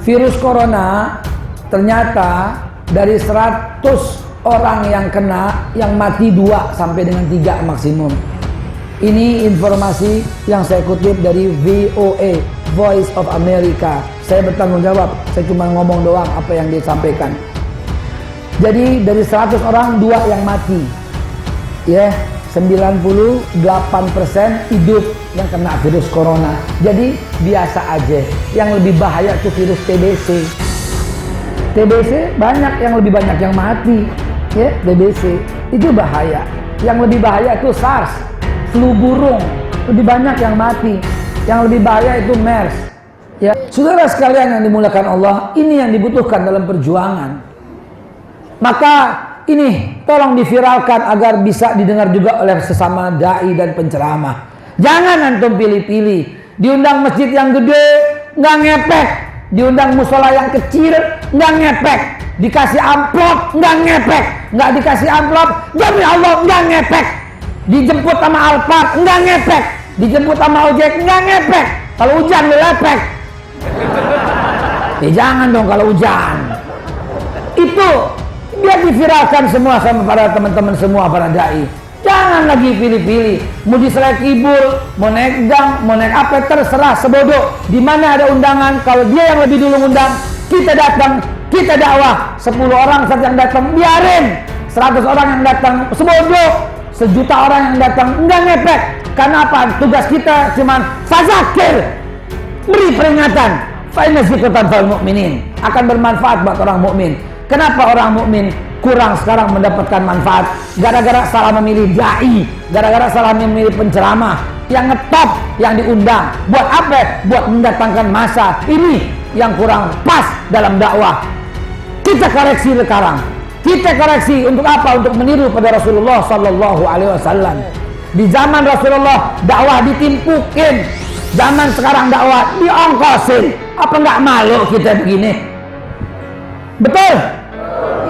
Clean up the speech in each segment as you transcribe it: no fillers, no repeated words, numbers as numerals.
Virus corona ternyata dari 100 orang yang kena, yang mati 2 sampai dengan 3 maksimum. Ini informasi yang saya kutip dari VOA, Voice of America. Saya bertanggung jawab, saya cuma ngomong doang apa yang disampaikan. Jadi dari 100 orang 2 yang mati, ya, 98% hidup yang kena virus corona. Jadi biasa aja. Yang lebih bahaya itu virus TBC. TBC banyak, yang lebih banyak yang mati, ya, TBC itu bahaya. Yang lebih bahaya itu SARS, flu burung, lebih banyak yang mati. Yang lebih bahaya itu MERS. Ya, saudara sekalian yang dimuliakan Allah, ini yang dibutuhkan dalam perjuangan. Maka ini tolong diviralkan agar bisa didengar juga oleh sesama dai dan penceramah. Jangan antum pilih-pilih. Diundang masjid yang gede, nggak ngepek. Diundang musola yang kecil, nggak ngepek. Dikasih amplop, nggak ngepek. Nggak dikasih amplop, demi Allah nggak ngepek. Dijemput sama Alphard, nggak ngepek. Dijemput sama ojek, nggak ngepek. Kalau hujan lepek. Jangan dong kalau hujan. Itu biar diviralkan semua sama para teman-teman semua, para dai. Jangan lagi pilih-pilih. Mau di Selek Ibul, mau naik gang, mau naik apa, terserah, sebodoh. Di mana ada undangan, kalau dia yang lebih dulu undang, kita datang, kita dakwah. 10 orang saat yang datang, biarin. 100 orang yang datang, sebodoh. 1.000.000 orang yang datang, enggak ngepek. Karena apa? Tugas kita cuman fazakir, beri peringatan. Fa inna zikratan fil mu'minin, akan bermanfaat buat orang mukmin. Kenapa orang mukmin kurang sekarang mendapatkan manfaat? Gara-gara salah memilih dai, gara-gara salah memilih penceramah yang ngetop, yang diundang. Buat apa? Buat mendatangkan massa. Ini yang kurang pas dalam dakwah. Kita koreksi sekarang. Kita koreksi untuk apa? Untuk meniru pada Rasulullah Sallallahu Alaihi Wasallam. Di zaman Rasulullah dakwah ditimpukin, zaman sekarang dakwah diongkosin. Apa nggak malu kita begini? Betul?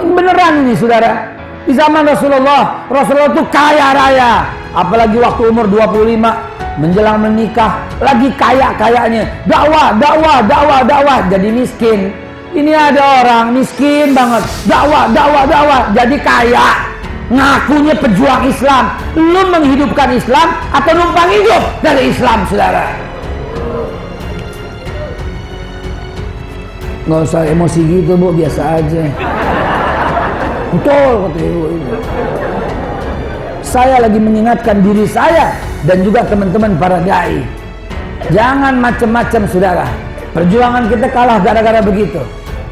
Beneran ini saudara. Di zaman Rasulullah itu kaya raya. Apalagi waktu umur 25 menjelang menikah, lagi kaya-kayanya. Dakwah, jadi miskin. Ini ada orang miskin banget, dakwah, jadi kaya. Ngakunya pejuang Islam. Lu menghidupkan Islam atau numpang hidup dari Islam, saudara? Nggak usah emosi gitu, Bu, biasa aja. Betul, kata ibu. Saya lagi mengingatkan diri saya dan juga teman-teman para dai. Jangan macam-macam, saudara. Perjuangan kita kalah gara-gara begitu.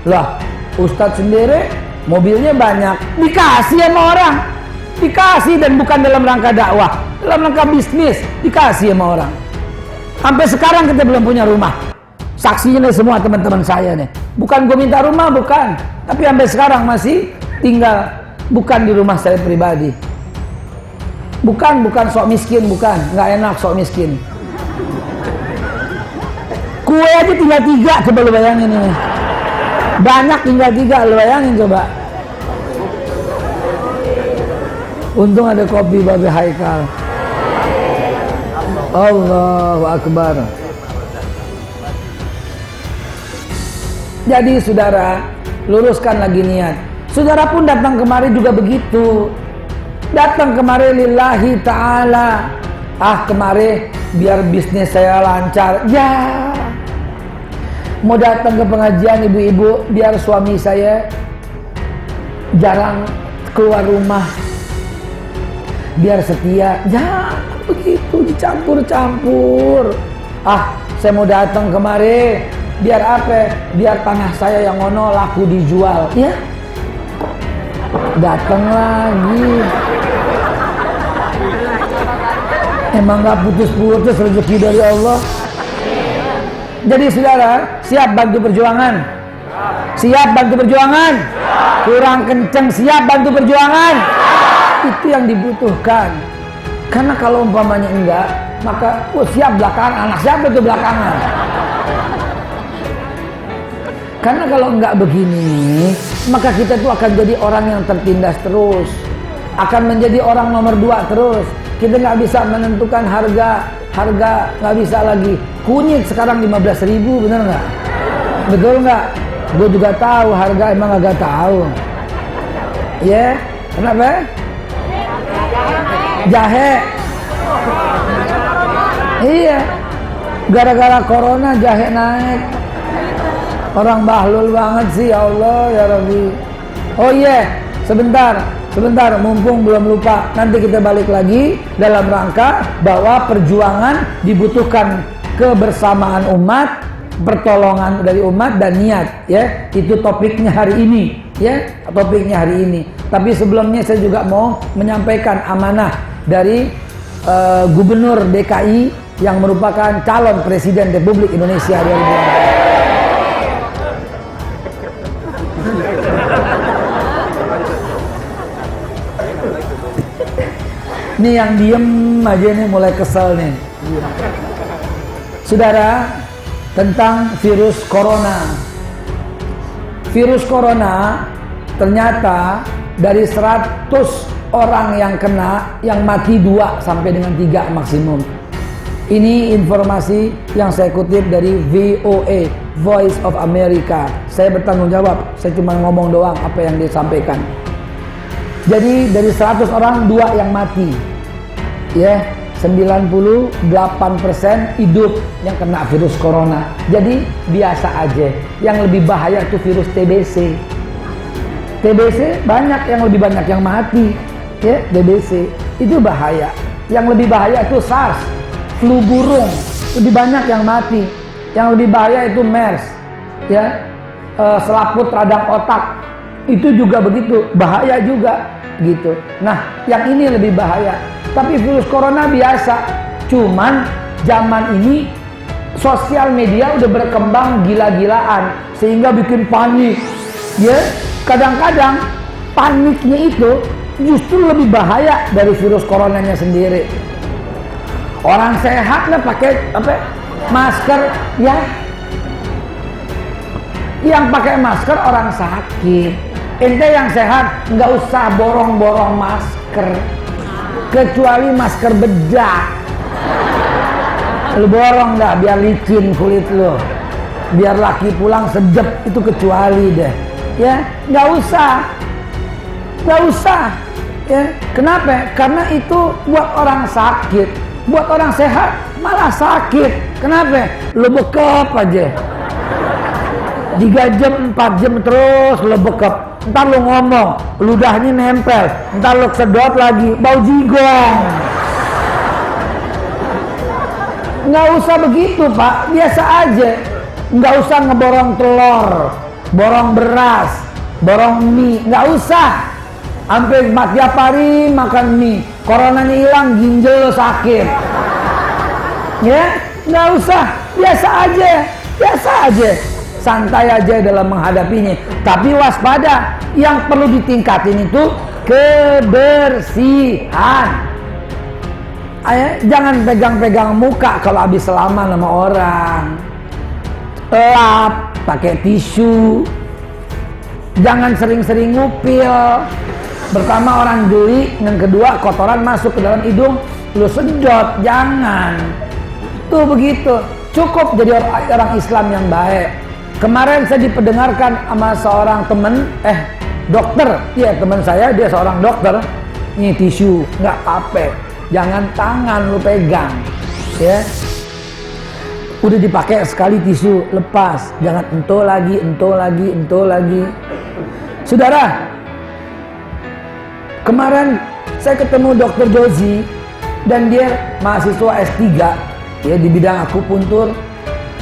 Lah, Ustadz sendiri mobilnya banyak, dikasih sama orang. Dikasih, dan bukan dalam rangka dakwah, dalam rangka bisnis, dikasih sama orang. Sampai sekarang kita belum punya rumah. Saksinya nih semua teman-teman saya nih. Bukan gue minta rumah, bukan. Tapi sampai sekarang masih tinggal bukan di rumah saya pribadi. Bukan sok miskin, bukan. Nggak enak sok miskin. Kue aja tinggal 3, coba lu bayangin ini. Banyak tinggal 3, lu bayangin coba. Untung ada kopi Babe Haikal. Allahu Akbar. Jadi saudara, luruskan lagi niat. Saudara pun datang kemari juga begitu. Datang kemari lillahi ta'ala. Kemari biar bisnis saya lancar. Ya. Mau datang ke pengajian ibu-ibu biar suami saya jarang keluar rumah, biar setia. Ya, begitu dicampur-campur. Saya mau datang kemari biar apa? Biar tanah saya yang ngono laku dijual. Ya, datang lagi. Emang gak putus-putus rezeki dari Allah. Jadi saudara, siap bantu perjuangan? Siap bantu perjuangan? Kurang kenceng, siap bantu perjuangan? Itu yang dibutuhkan. Karena kalau umpamanya enggak, maka siap belakangan. Anak siapa itu belakangan? Karena kalau enggak begini, maka kita tuh akan jadi orang yang tertindas terus. Akan menjadi orang nomor 2 terus. Kita nggak bisa menentukan harga nggak bisa lagi. Kunyit sekarang 15.000, bener nggak? Betul nggak? Gue juga tahu harga, emang agak tahu. Ya, kenapa? Jahe. Iya. Gara-gara corona jahe naik. Orang bahlul banget sih, ya Allah ya Rabbi. Oh iya, sebentar, mumpung belum lupa. Nanti kita balik lagi dalam rangka bahwa perjuangan dibutuhkan kebersamaan umat, pertolongan dari umat dan niat, ya. Itu topiknya hari ini, ya. Topiknya hari ini. Tapi sebelumnya saya juga mau menyampaikan amanah dari Gubernur DKI yang merupakan calon Presiden Republik Indonesia 2024. Ini yang diem aja nih mulai kesel nih. Saudara, tentang virus corona. Virus corona ternyata dari 100 orang yang kena, yang mati 2 sampai dengan 3 maksimum. Ini informasi yang saya kutip dari VOA, Voice of America. Saya bertanggung jawab, saya cuma ngomong doang apa yang dia sampaikan. Jadi dari 100 orang 2 yang mati, ya, 98% hidup yang kena virus corona. Jadi biasa aja. Yang lebih bahaya itu virus TBC. TBC banyak, yang lebih banyak yang mati, ya. TBC itu bahaya. Yang lebih bahaya itu SARS, flu burung, lebih banyak yang mati. Yang lebih bahaya itu MERS, ya, selaput radang otak, itu juga begitu, bahaya juga. Gitu. Nah, yang ini lebih bahaya. Tapi virus corona biasa. Cuman zaman ini sosial media udah berkembang gila-gilaan sehingga bikin panik. Ya, kadang-kadang paniknya itu justru lebih bahaya dari virus coronanya sendiri. Orang sehat lah pakai masker, ya. Yang pakai masker orang sakit. Ente yang sehat nggak usah borong-borong masker, kecuali masker bedak. Lu borong nggak biar licin kulit lu, biar laki pulang sedep, itu kecuali deh, ya. Nggak usah, ya. Kenapa? Karena itu buat orang sakit, buat orang sehat malah sakit. Kenapa? Lu bekap aja 3 jam, 4 jam terus lu bekap. Ntar lu ngomong, ludahnya nempel, ntar lu sedot lagi, bau jigong. Nggak usah begitu Pak, biasa aja. Nggak usah ngeborong telur, borong beras, borong mie, nggak usah. Sampai tiap hari makan mie, coronanya hilang, ginjal lu sakit. Ya, nggak usah, biasa aja. Santai aja dalam menghadapinya. Tapi waspada, yang perlu ditingkatin itu kebersihan. Jangan pegang-pegang muka kalau habis salaman sama orang. Lap pakai tisu. Jangan sering-sering ngupil. Pertama orang geli, yang kedua kotoran masuk ke dalam hidung, lu sedot, jangan. Tuh begitu. Cukup jadi orang Islam yang baik. Kemarin saya diperdengarkan sama seorang teman, dokter, iya teman saya, dia seorang dokter. Ini tisu, nggak apa-apa, jangan tangan lu pegang, ya. Udah dipakai sekali tisu, lepas, jangan ento lagi. Saudara, kemarin saya ketemu Dr. Jozi dan dia mahasiswa S3, ya, di bidang akupuntur.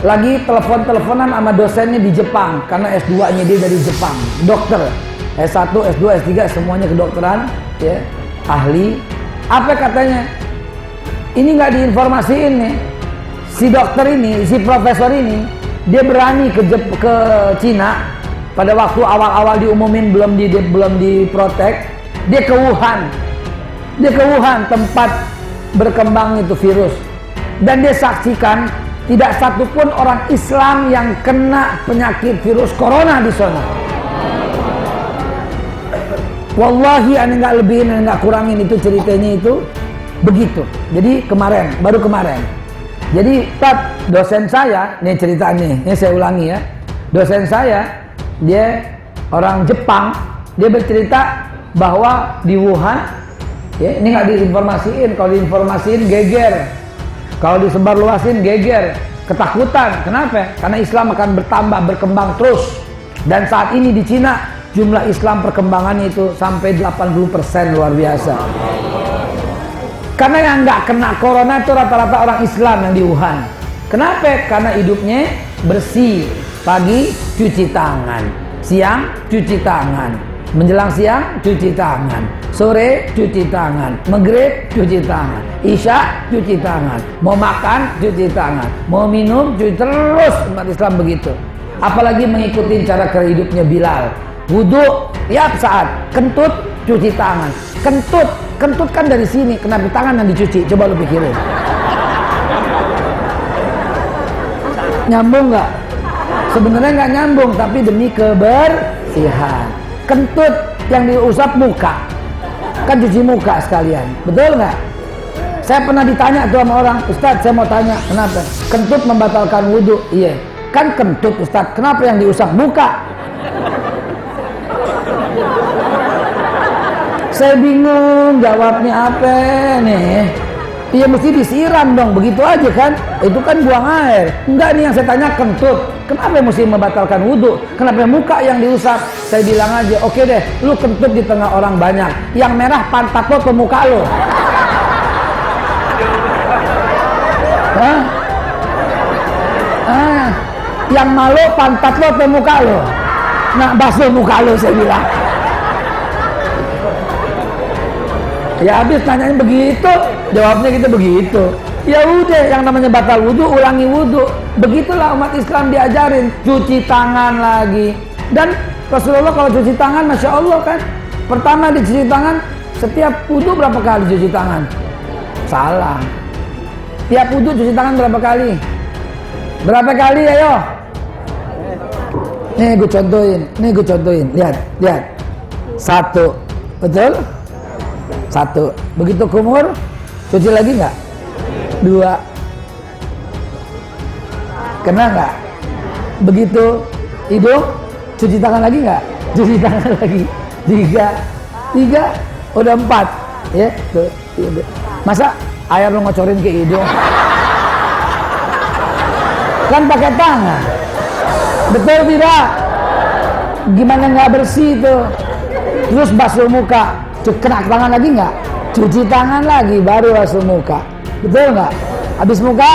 Lagi telepon-teleponan sama dosennya di Jepang karena S2-nya dia dari Jepang, dokter. S1, S2, S3 semuanya kedokteran, ya, ahli. Apa katanya? Ini nggak diinformasiin nih. Si dokter ini, si profesor ini, dia berani ke Cina pada waktu awal-awal diumumin belum diprotek. Dia ke Wuhan, tempat berkembang itu virus, dan dia saksikan tidak satupun orang Islam yang kena penyakit virus corona di sana. Wallahi aneh nggak lebihin, aneh nggak kurangin, itu ceritanya itu begitu. Jadi baru kemarin. Jadi dosen saya, nih ceritanya, ini saya ulangi ya. Dosen saya, dia orang Jepang, dia bercerita bahwa di Wuhan, ya, ini nggak diinformasiin, kalau diinformasiin geger, kalau disebarluasin geger, ketakutan. Kenapa? Karena Islam akan bertambah, berkembang terus. Dan saat ini di Cina, jumlah Islam perkembangannya itu sampai 80%, luar biasa. Karena yang nggak kena corona itu rata-rata orang Islam yang di Wuhan. Kenapa? Karena hidupnya bersih. Pagi cuci tangan, siang cuci tangan, menjelang siang cuci tangan, sore cuci tangan, maghrib cuci tangan, isya cuci tangan, mau makan cuci tangan, mau minum cuci, terus umat Islam begitu. Apalagi mengikuti cara hidupnya Bilal. Wudhu tiap saat, kentut cuci tangan, kentut kan dari sini, kenapa tangan yang dicuci? Coba lu pikirin. Nyambung nggak? Sebenarnya nggak nyambung, tapi demi kebersihan. Kentut yang diusap muka, kan cuci muka sekalian, betul nggak? Saya pernah ditanya tuh sama orang, Ustadz saya mau tanya, kenapa? Kentut membatalkan wudhu. Iya, kan kentut Ustadz, kenapa yang diusap muka? Saya bingung jawabnya apa nih. Iya mesti disiram dong, begitu aja kan? Itu kan buang air. Enggak, nih yang saya tanya kentut. Kenapa mesti membatalkan wudhu? Kenapa muka yang diusap? Saya bilang aja, oke deh, lu kentut di tengah orang banyak. Yang merah pantat lo ke muka lo. Hah? Yang malu pantat lo ke muka lo. Nah, basuh muka lo, saya bilang. Ya habis nanyain begitu, jawabnya gitu begitu. Ya udah, yang namanya batal wudhu, ulangi wudhu. Begitulah umat Islam diajarin, cuci tangan lagi. Dan Rasulullah kalau cuci tangan, Masya Allah kan, pertama dicuci tangan, setiap wudhu berapa kali cuci tangan? Salah. Tiap wudhu cuci tangan berapa kali? Berapa kali ayo? Nih gue contohin, lihat. Satu, betul? Satu. Begitu kumur, cuci lagi nggak? Dua. Kena nggak? Begitu hidung, cuci tangan lagi nggak? Cuci tangan lagi. Tiga, udah 4. Ya, tuh. Masa air lo ngocorin ke hidung? Kan pakai tangan. Betul tidak? Gimana nggak bersih tuh? Terus basuh muka, kena tangan lagi nggak? Cuci tangan lagi, baru basuh muka. Betul nggak? Habis muka,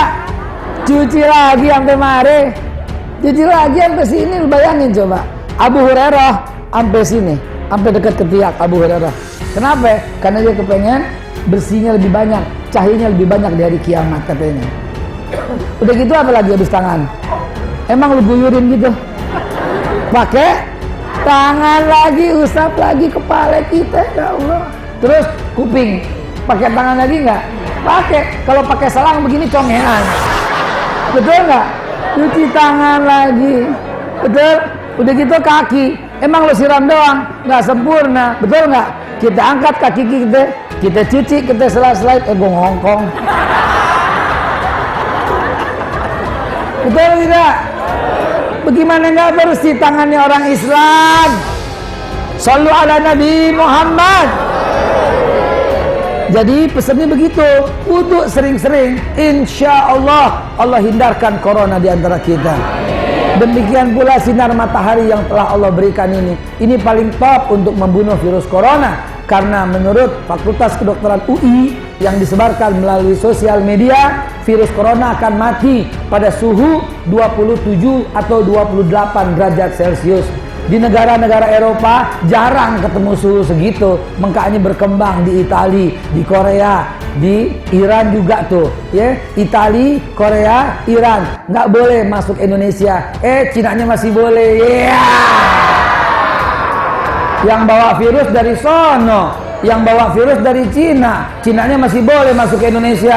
cuci lagi sampai mari, cuci lagi sampai sini. Lu bayangin coba, Abu Hurairah sampai sini, sampai dekat ketiak Abu Hurairah. Kenapa? Karena dia kepengen bersihnya lebih banyak, cahayanya lebih banyak di hari kiamat katanya. Udah gitu apa lagi habis tangan? Emang lu guyurin gitu? Pakai tangan lagi, usap lagi kepala kita, ya Allah. Terus kuping, pakai tangan lagi nggak? Pakai. Kalau pakai selang begini congean, betul nggak? Cuci tangan lagi, betul. Udah gitu kaki, emang lu siram doang, nggak sempurna, betul nggak? Kita angkat kaki kita cuci, kita selai-selai, gue ngongkong. Betul tidak? Bagaimana nggak bersih tangannya orang Islam? Shallu ala Nabi Muhammad. Jadi pesannya begitu, wudhu sering-sering, insya Allah Allah hindarkan corona di antara kita. Demikian pula sinar matahari yang telah Allah berikan ini paling top untuk membunuh virus corona. Karena menurut Fakultas Kedokteran UI yang disebarkan melalui sosial media, virus corona akan mati pada suhu 27 atau 28 derajat Celcius. Di negara-negara Eropa jarang ketemu suhu segitu, makanya berkembang di Italia, di Korea, di Iran juga tuh, ya. Italia, Korea, Iran nggak boleh masuk Indonesia. Cinanya masih boleh, Yang bawa virus dari sono, yang bawa virus dari Cina, Cinanya masih boleh masuk ke Indonesia,